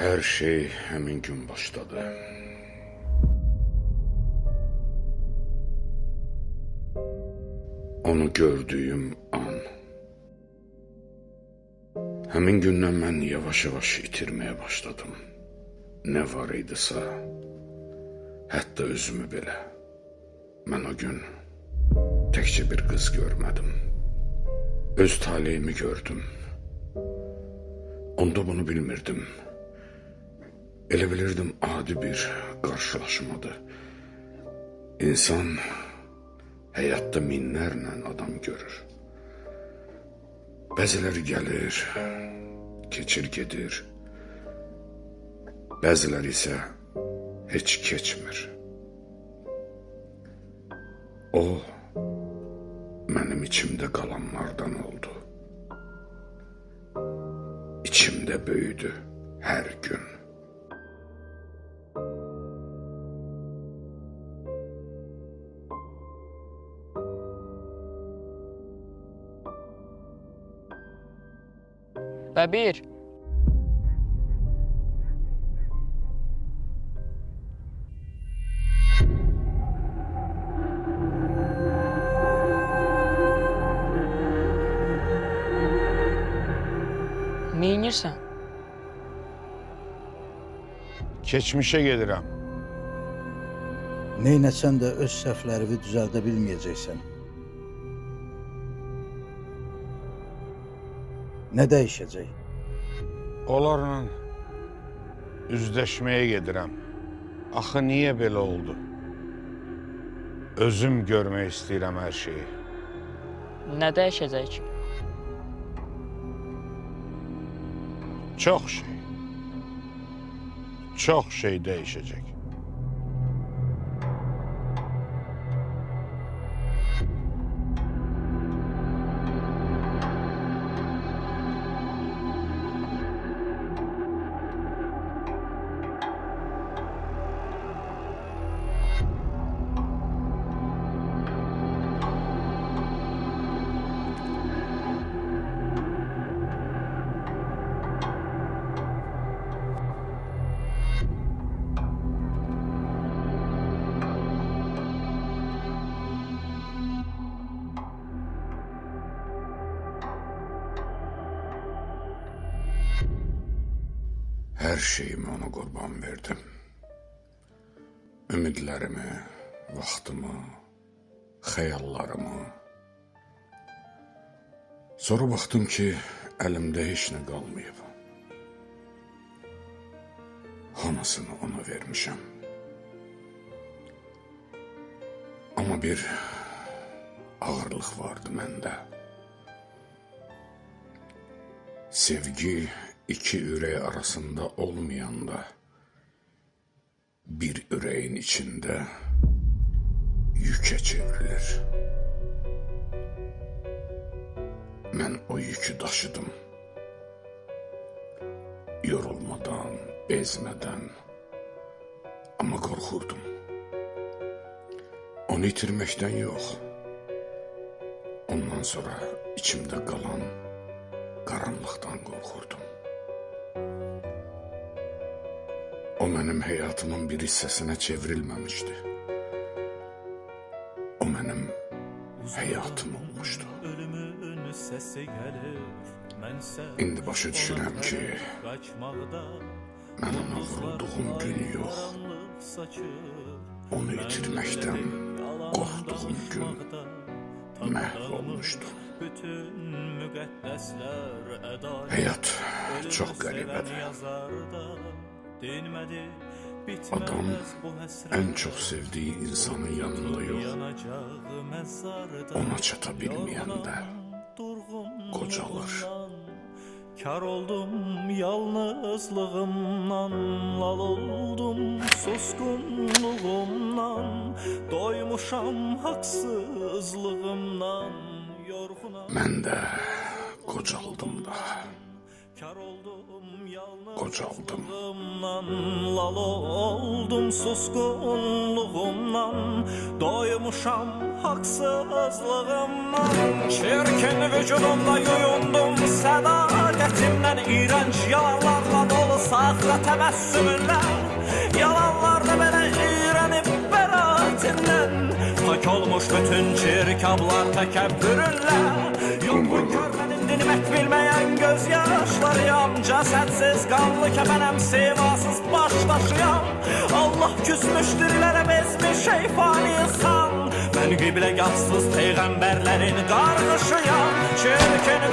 Her şey hemen gün başladı. Onu gördüğüm an. Hemen gündən mən yavaş-yavaş itirməyə başladım. Ne var idisə, hətta özümü belə. Mən o gün təkcə bir qız görmədim. Öz taleyimi gördüm. Onda bunu bilmirdim. Elə bilirdim adi bir qarşılaşmadır. İnsan həyatda minlərlə adam görür. Bəziləri gəlir, keçir gedir. Bəziləri isə heç keçmir. O, mənim içimdə qalanlardan oldu. İçimdə böyüdü hər gün. Bəbir. Neyinirsən? Keçmişe gedirəm. Neynəsən də öz səhvlərini düzəldə bilməyəcəksən. Nə dəyişəcək? Onlarla üzləşməyə gedirəm. Axı niyə belə oldu? Özüm görmək istəyirəm hər şeyi. Nə dəyişəcək ki? Çox şey. Çox şey dəyişəcək. Her şeyimi ona qurban verdim. Ümidlərimi, vaxtımı, xəyallarımı. Sonra baxdım ki, əlimdə heç nə qalmayıb. Hamısını ona vermişəm. Ama bir ağırlıq vardı məndə. Sevgi iki ürək arasında olmayanda bir ürəyin içində yüke çevrilir. Mən o yükü daşıdım. Yorulmadan, bezmədən, ama qorxurdum. Onu itirməkdən yox. Ondan sonra içimdə qalan qaranlıqdan qorxurdum. O mənim həyatımın bir hissəsinə çevrilməmişdi. O mənim həyatım olmuşdu. İndi başa düşürəm ki, mən ona vurulduğum gün yox, onu itirməkdən qorxduğum gün məhv olmuşdum. Həyat çox qəribədir. Adam en çok sevdiği insanın yanında yok. Ona çata bilməyəndə qocalır. Kar oldum yalnızlığımdan, lal oldum suskunluğumdan, doymuşam haksızlığımdan, yorğunam. Mən də qocaldım da. Qocaldım. Lal oldum suskunluğumdan, doymuşam haksızlığımdan. Çirkin vücudumda yuyundum, sədaqətimdən iğrenç yalanlarla dolu saxta təbəssümünlə yalanlarda belə iyrənib bəraətindən pak olmuş bütün çirkablar təkəbbürünlə yok bu görmədim dinmək bilməyən göz yaşlarıyam cəsədsiz qanlı kəfənəm sevasız baş daşıyam Allah küsmüşdürlərə bezmiş şeyfani insan mən qibləgahsız peyğəmbərlərin qarğışıyam çirkin